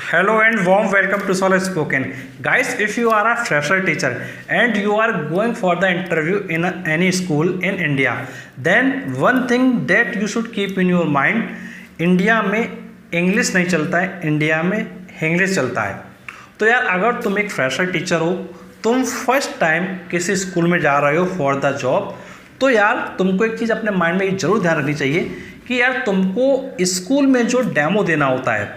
Hello and warm welcome to Solo Spoken. Guys, if you are a fresher teacher and you are going for the interview in any school in India, then one thing that you should keep in your mind, India में English नहीं चलता है, India में English चलता है। तो यार अगर तुम एक फ्रेशर टीचर हो, तुम फर्स्ट टाइम किसी स्कूल में जा रहे हो फॉर द जॉब, तो यार तुमको एक चीज़ अपने माइंड में ज़रूर ध्यान रखनी चाहिए कि यार तुमको स्कूल में जो डेमो देना होता है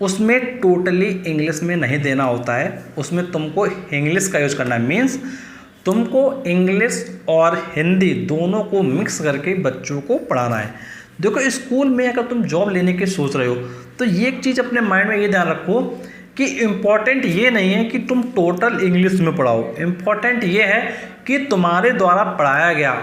उसमें टोटली इंग्लिश में नहीं देना होता है, उसमें तुमको इंग्लिश का यूज़ करना है। मीन्स तुमको इंग्लिश और हिंदी दोनों को मिक्स करके बच्चों को पढ़ाना है। देखो स्कूल में अगर तुम जॉब लेने की सोच रहे हो तो ये एक चीज़ अपने माइंड में ये ध्यान रखो कि इम्पॉर्टेंट ये नहीं है कि तुम टोटल इंग्लिश में पढ़ाओ, इम्पॉर्टेंट ये है कि तुम्हारे द्वारा पढ़ाया गया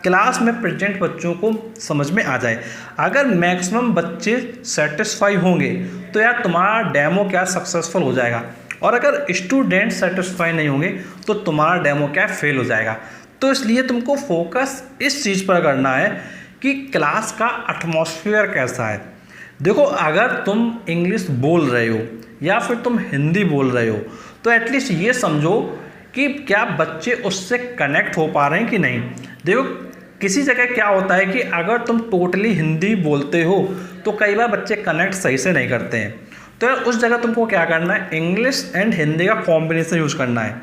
क्लास में प्रेजेंट बच्चों को समझ में आ जाए। अगर मैक्सिमम बच्चे सेटिस्फाई होंगे तो यार तुम्हारा डेमो क्या सक्सेसफुल हो जाएगा, और अगर स्टूडेंट सेटिस्फाई नहीं होंगे तो तुम्हारा डेमो क्या फेल हो जाएगा। तो इसलिए तुमको फोकस इस चीज़ पर करना है कि क्लास का एटमॉस्फेयर कैसा है। देखो अगर तुम इंग्लिश बोल रहे हो या फिर तुम हिंदी बोल रहे हो तो एटलीस्ट ये समझो कि क्या बच्चे उससे कनेक्ट हो पा रहे हैं कि नहीं। देखो किसी जगह क्या होता है कि अगर तुम टोटली हिंदी बोलते हो तो कई बार बच्चे कनेक्ट सही से नहीं करते हैं। तो यार उस जगह तुमको क्या करना है, इंग्लिश एंड हिंदी का कॉम्बिनेशन यूज़ करना है।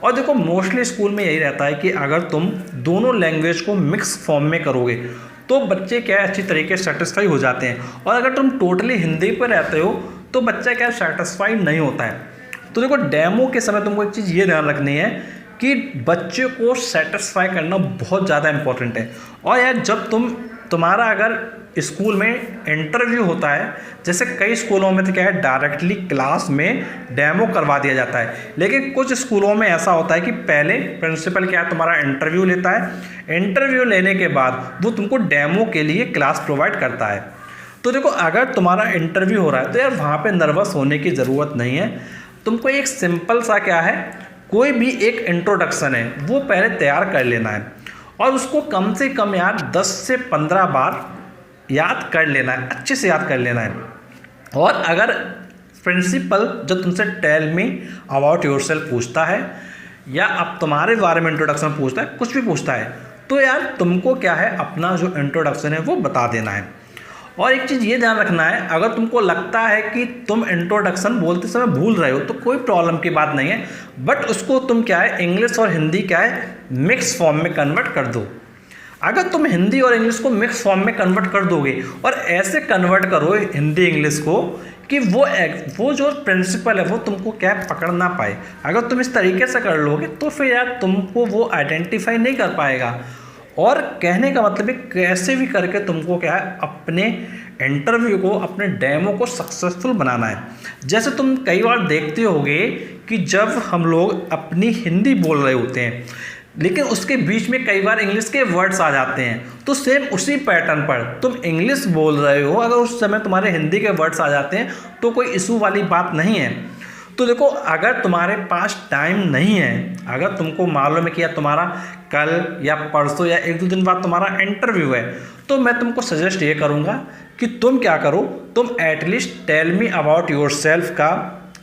और देखो मोस्टली स्कूल में यही रहता है कि अगर तुम दोनों लैंग्वेज को मिक्स फॉर्म में करोगे तो बच्चे क्या अच्छी तरीके से सेटिस्फाई हो जाते हैं, और अगर तुम टोटली हिंदी पर रहते हो तो बच्चा क्या सेटिस्फाई नहीं होता है। तो देखो डेमो के समय तुमको एक चीज़ ये ध्यान रखनी है कि बच्चे को सेटिस्फाई करना बहुत ज़्यादा इम्पोर्टेंट है। और यार जब तुम्हारा अगर स्कूल में इंटरव्यू होता है, जैसे कई स्कूलों में तो क्या है डायरेक्टली क्लास में डेमो करवा दिया जाता है, लेकिन कुछ स्कूलों में ऐसा होता है कि पहले प्रिंसिपल क्या है तुम्हारा इंटरव्यू लेता है, इंटरव्यू लेने के बाद वो तुमको डेमो के लिए क्लास प्रोवाइड करता है। तो देखो अगर तुम्हारा इंटरव्यू हो रहा है तो यार वहाँ पर नर्वस होने की ज़रूरत नहीं है। तुमको एक सिंपल सा क्या है, कोई भी एक इंट्रोडक्शन है वो पहले तैयार कर लेना है और उसको कम से कम यार 10 से 15 बार याद कर लेना है, अच्छे से याद कर लेना है। और अगर प्रिंसिपल जब तुमसे टेल मी अबाउट योरसेल्फ पूछता है या अब तुम्हारे बारे में इंट्रोडक्शन पूछता है, कुछ भी पूछता है, तो यार तुमको क्या है अपना जो इंट्रोडक्शन है वो बता देना है। और एक चीज़ ये ध्यान रखना है, अगर तुमको लगता है कि तुम इंट्रोडक्शन बोलते समय भूल रहे हो तो कोई प्रॉब्लम की बात नहीं है, बट उसको तुम क्या है इंग्लिश और हिंदी क्या है मिक्स फॉर्म में कन्वर्ट कर दो। अगर तुम हिंदी और इंग्लिश को मिक्स फॉर्म में कन्वर्ट कर दोगे और ऐसे कन्वर्ट करो हिंदी इंग्लिश को कि वो जो प्रिंसिपल है वो तुमको क्या है पकड़ ना पाए, अगर तुम इस तरीके से कर लोगे तो फिर यार तुमको वो आइडेंटिफाई नहीं कर पाएगा। और कहने का मतलब है कैसे भी करके तुमको क्या है अपने इंटरव्यू को, अपने डेमो को सक्सेसफुल बनाना है। जैसे तुम कई बार देखते होगे कि जब हम लोग अपनी हिंदी बोल रहे होते हैं लेकिन उसके बीच में कई बार इंग्लिश के वर्ड्स आ जाते हैं, तो सेम उसी पैटर्न पर तुम इंग्लिश बोल रहे हो, अगर उस समय तुम्हारे हिंदी के वर्ड्स आ जाते हैं तो कोई इशू वाली बात नहीं है। तो देखो अगर तुम्हारे पास टाइम नहीं है, अगर तुमको मालूम है कि यार तुम्हारा कल या परसों या 1-2 दिन बाद तुम्हारा इंटरव्यू है, तो मैं तुमको सजेस्ट ये करूँगा कि तुम क्या करो, तुम at least tell me about yourself का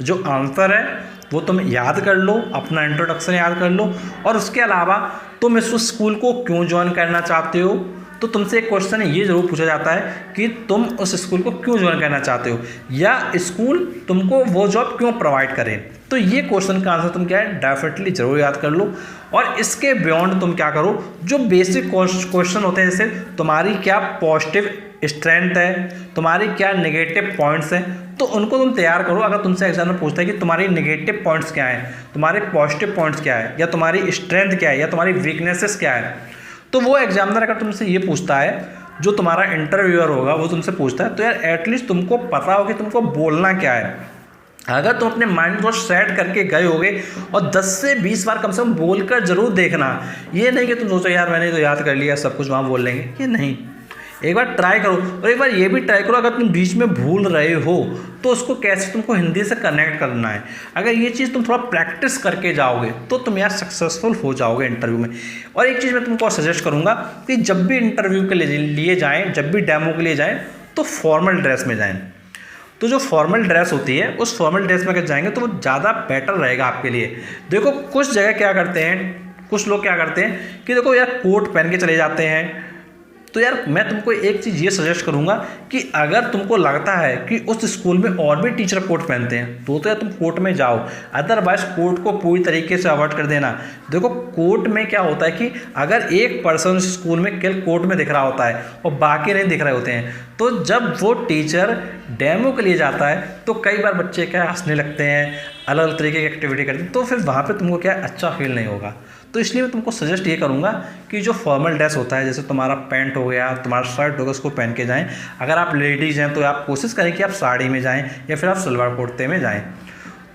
जो आंसर है वो तुम याद कर लो, अपना इंट्रोडक्शन याद कर लो। और उसके अलावा तुम इस स्कूल को क्यों ज्वाइन करना चाहते हो, तो तुमसे एक क्वेश्चन ये ज़रूर पूछा जाता है कि तुम उस स्कूल को क्यों ज्वाइन करना चाहते हो या स्कूल तुमको वो जॉब क्यों प्रोवाइड करे। तो ये क्वेश्चन का आंसर तुम क्या है डेफिनेटली ज़रूर याद कर लो। और इसके बियॉन्ड तुम क्या करो, जो बेसिक क्वेश्चन होते हैं जैसे तुम्हारी क्या पॉजिटिव स्ट्रेंथ है, तुम्हारी क्या नेगेटिव पॉइंट्स हैं, तो उनको तुम तैयार करो। अगर तुमसे एग्जाम में पूछता है कि तुम्हारी नेगेटिव पॉइंट्स क्या हैं, तुम्हारे पॉजिटिव पॉइंट्स क्या है, या तुम्हारी स्ट्रेंथ क्या है, या तुम्हारी वीकनेसेस क्या है, तो वो एग्जामिनर अगर तुमसे ये पूछता है, जो तुम्हारा इंटरव्यूअर होगा वो तुमसे पूछता है, तो यार एटलीस्ट तुमको पता हो कि तुमको बोलना क्या है। अगर तुम अपने माइंड को सेट करके गए होगे और 10 से 20 बार कम से कम बोलकर जरूर देखना, ये नहीं कि तुम सोचो यार मैंने तो याद कर लिया सब कुछ वहाँ बोल लेंगे, ये नहीं। एक बार ट्राई करो, और एक बार ये भी ट्राई करो अगर तुम बीच में भूल रहे हो तो उसको कैसे तुमको हिंदी से कनेक्ट करना है। अगर ये चीज़ तुम थोड़ा प्रैक्टिस करके जाओगे तो तुम यार सक्सेसफुल हो जाओगे इंटरव्यू में। और एक चीज़ मैं तुमको सजेस्ट करूँगा कि जब भी इंटरव्यू के लिए जाएँ, जब भी डेमो के लिए जाएँ तो फॉर्मल ड्रेस में जाएँ। तो जो फॉर्मल ड्रेस होती है उस फॉर्मल ड्रेस में अगर जाएंगे तो वो ज़्यादा बेटर रहेगा आपके लिए। देखो कुछ जगह क्या करते हैं, कुछ लोग क्या करते हैं कि देखो यार कोट पहन के चले जाते हैं। तो यार मैं तुमको एक चीज़ ये सजेस्ट करूंगा कि अगर तुमको लगता है कि उस स्कूल में और भी टीचर कोट पहनते हैं तो यार तुम कोट में जाओ, अदरवाइज कोट को पूरी तरीके से अवॉइड कर देना। देखो कोट में क्या होता है कि अगर एक पर्सन स्कूल में केवल कोट में दिख रहा होता है और बाकी नहीं दिख रहे होते हैं, तो जब वो टीचर डेमो के लिए जाता है तो कई बार बच्चे क्या हंसने लगते हैं, अलग अलग तरीके की एक्टिविटी करते हैं, तो फिर वहाँ पे तुमको क्या अच्छा फील नहीं होगा। तो इसलिए मैं तुमको सजेस्ट ये करूँगा कि जो फॉर्मल ड्रेस होता है, जैसे तुम्हारा पैंट हो गया, तुम्हारा शर्ट हो गया, उसको पहन के जाएं। अगर आप लेडीज़ हैं तो आप कोशिश करें कि आप साड़ी में जाएं या फिर आप सलवार कुर्ते में जाएं।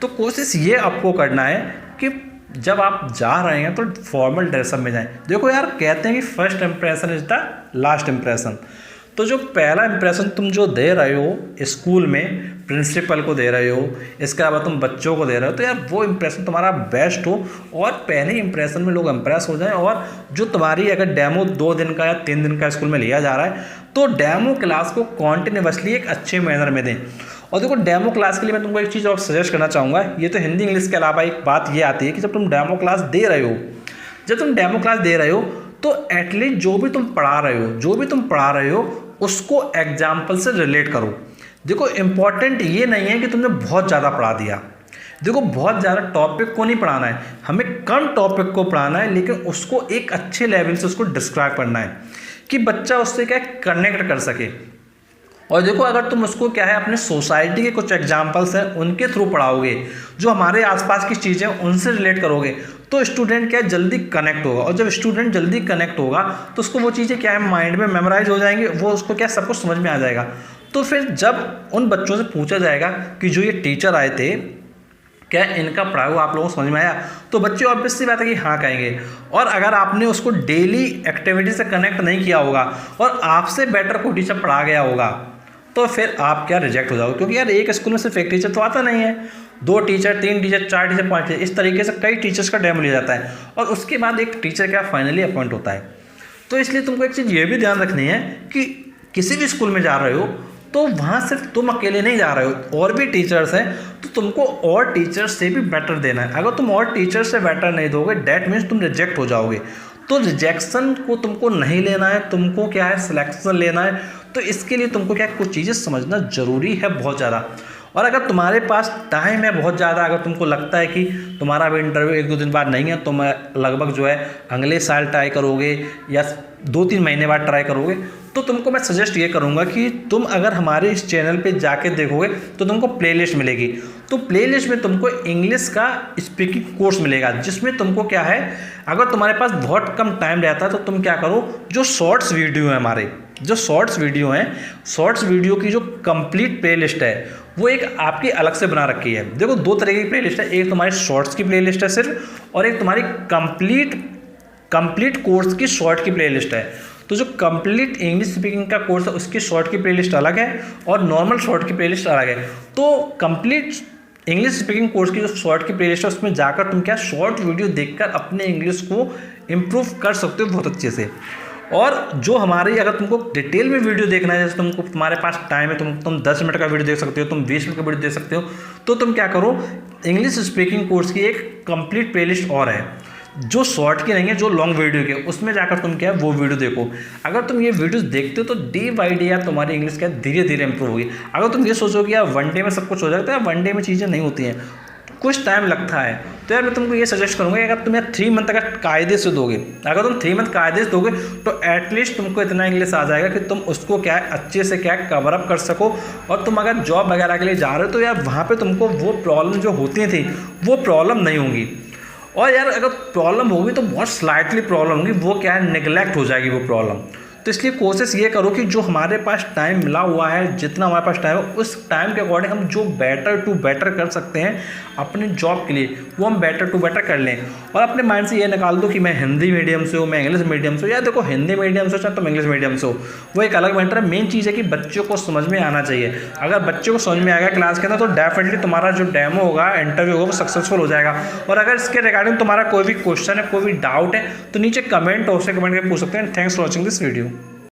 तो कोशिश ये आपको करना है कि जब आप जा रहे हैं तो फॉर्मल ड्रेसअप में जाएं। देखो यार कहते हैं कि first impression is the last impression. तो जो पहला इंप्रेशन तुम जो दे रहे हो स्कूल में, प्रिंसिपल को दे रहे हो, इसके अलावा तुम बच्चों को दे रहे हो, तो यार वो इंप्रेशन तुम्हारा बेस्ट हो और पहले इंप्रेशन में लोग इंप्रेस हो जाएं। और जो तुम्हारी अगर डेमो 2 दिन का या 3 दिन का स्कूल में लिया जा रहा है तो डेमो क्लास को कॉन्टिन्यूसली एक अच्छे मैनर में दें। और देखो डेमो क्लास के लिए मैं तुमको एक चीज़ और सजेस्ट करना चाहूँगा। ये तो हिंदी इंग्लिश के अलावा एक बात ये आती है कि जब तुम डेमो क्लास दे रहे हो, जब तुम डेमो क्लास दे रहे हो तो एटलीस्ट जो भी तुम पढ़ा रहे हो उसको एग्जाम्पल से रिलेट करो। देखो इम्पॉर्टेंट ये नहीं है कि तुमने बहुत ज़्यादा पढ़ा दिया। देखो बहुत ज़्यादा टॉपिक को नहीं पढ़ाना है, हमें कम टॉपिक को पढ़ाना है, लेकिन उसको एक अच्छे लेवल से उसको डिस्क्राइब करना है कि बच्चा उससे क्या कनेक्ट कर सके। और देखो अगर तुम उसको क्या है अपने सोसाइटी के कुछ एग्जाम्पल्स हैं उनके थ्रू पढ़ाओगे, जो हमारे आसपास की चीज़ें उनसे रिलेट करोगे, तो स्टूडेंट क्या जल्दी कनेक्ट होगा। और जब स्टूडेंट जल्दी कनेक्ट होगा तो उसको वो चीज़ें क्या है माइंड में मेमोराइज हो जाएंगी, वो उसको क्या सब कुछ समझ में आ जाएगा। तो फिर जब उन बच्चों से पूछा जाएगा कि जो ये टीचर आए थे क्या इनका पढ़ा हुआ आप लोगों को समझ में आया, तो बच्चे ऑब्वियस सी बात है कि हाँ कहेंगे। और अगर आपने उसको डेली एक्टिविटी से कनेक्ट नहीं किया होगा और आपसे बेटर कोई टीचर पढ़ा गया होगा तो फिर आप क्या रिजेक्ट हो जाओगे। क्योंकि यार एक स्कूल में सिर्फ एक टीचर तो आता नहीं है, 2 टीचर, 3 टीचर, 4 टीचर, 5 टीचर, इस तरीके से कई टीचर्स का डेमो लिया जाता है और उसके बाद एक टीचर क्या फाइनली अपॉइंट होता है। तो इसलिए तुमको एक चीज़ ये भी ध्यान रखनी है कि किसी भी स्कूल में जा रहे हो तो वहाँ सिर्फ तुम अकेले नहीं जा रहे हो, और भी टीचर्स हैं, तो तुमको और टीचर्स से भी बेटर देना है। अगर तुम और टीचर से बेटर नहीं दोगे डैट मीन्स तुम रिजेक्ट हो जाओगे। तो रिजेक्शन को तुमको नहीं लेना है, तुमको क्या है सिलेक्शन लेना है। तो इसके लिए तुमको क्या कुछ चीज़ें समझना ज़रूरी है बहुत ज़्यादा। और अगर तुम्हारे पास टाइम है बहुत ज़्यादा, अगर तुमको लगता है कि तुम्हारा भी इंटरव्यू 1-2 दिन बाद नहीं है, तो मैं लगभग जो है अगले साल ट्राई करोगे या 2-3 महीने बाद ट्राई करोगे, तो तुमको मैं सजेस्ट ये करूँगा कि तुम अगर हमारे इस चैनल पे जाके देखोगे तो तुमको प्लेलिस्ट मिलेगी। तो प्लेलिस्ट में तुमको इंग्लिश का स्पीकिंग कोर्स मिलेगा, जिसमें तुमको क्या है अगर तुम्हारे पास बहुत कम टाइम रहता है तो तुम क्या करो, जो शॉर्ट्स वीडियो है हमारे, जो शॉर्ट्स वीडियो हैं, शॉर्ट्स वीडियो की जो कंप्लीट प्लेलिस्ट है वो एक आपकी अलग से बना रखी है। देखो 2 तरह की प्लेलिस्ट है, एक तुम्हारी शॉर्ट्स की प्लेलिस्ट है सिर्फ, और एक तुम्हारी कंप्लीट कोर्स की शॉर्ट की प्लेलिस्ट है। तो जो कंप्लीट इंग्लिश स्पीकिंग का कोर्स है उसकी शॉर्ट की प्लेलिस्ट अलग है और नॉर्मल शॉर्ट की प्लेलिस्ट अलग है। तो कंप्लीट इंग्लिश स्पीकिंग कोर्स की जो शॉर्ट की प्लेलिस्ट है उसमें जाकर तुम क्या शॉर्ट वीडियो देखकर अपने इंग्लिश को इम्प्रूव कर सकते हो बहुत अच्छे से। और जो हमारी अगर तुमको डिटेल में वीडियो देखना है, जैसे तुमको तुम्हारे पास टाइम है, तुम 10 मिनट का वीडियो देख सकते हो, तुम 20 मिनट का वीडियो देख सकते हो, तो तुम क्या करो इंग्लिश स्पीकिंग कोर्स की एक कंप्लीट प्लेलिस्ट और है जो शॉर्ट की नहीं है, जो लॉन्ग वीडियो के, उसमें जाकर तुम क्या है वो वीडियो देखो। अगर तुम ये वीडियोस देखते हो तो डे बाई डे यार तुम्हारी इंग्लिश क्या धीरे धीरे इंप्रूव होगी। अगर तुम ये सोचो कि यार 1 डे में सब कुछ हो जाएगा, तो यार 1 डे में चीज़ें नहीं होती हैं, कुछ टाइम लगता है। तो यार मैं तुमको ये सजेस्ट करूँगा कि अगर तुम यार 3 मंथ अगर कायदे से दोगे, अगर तुम 3 मंथ कायदे से दोगे तो एटलीस्ट तुमको इतना इंग्लिश आ जाएगा कि तुम उसको क्या है अच्छे से क्या कवर अप कर सको। और तुम अगर जॉब वगैरह के लिए जा रहे हो तो यार वहाँ पे तुमको वो प्रॉब्लम जो होती थी वो प्रॉब्लम नहीं होंगी। और यार अगर प्रॉब्लम होगी तो बहुत स्लाइटली प्रॉब्लम होगी, वो क्या है नेग्लेक्ट हो जाएगी वो प्रॉब्लम। तो इसलिए कोशिश ये करो कि जो हमारे पास टाइम मिला हुआ है, जितना हमारे पास टाइम है, उस टाइम के अकॉर्डिंग हम जो बेटर टू बेटर कर सकते हैं अपने जॉब के लिए वो हम बेटर टू बेटर कर लें। और अपने माइंड से ये निकाल दो कि मैं हिंदी मीडियम से हूँ, मैं इंग्लिश मीडियम से हूँ। यार देखो हिंदी मीडियम से चाहे तुम इंग्लिश मीडियम से हो वो एक अलग मैटर है, मेन चीज़ है कि बच्चों को समझ में आना चाहिए। अगर बच्चों को समझ में आएगा क्लास के अंदर तो डेफिनेटली तुम्हारा जो डेमो होगा, इंटरव्यू होगा, वो सक्सेसफुल हो जाएगा। और अगर इसके रिगार्डिंग तुम्हारा कोई भी क्वेश्चन है, कोई भी डाउट है, तो नीचे कमेंट करके पूछ सकते हैं। Thanks for watching this video.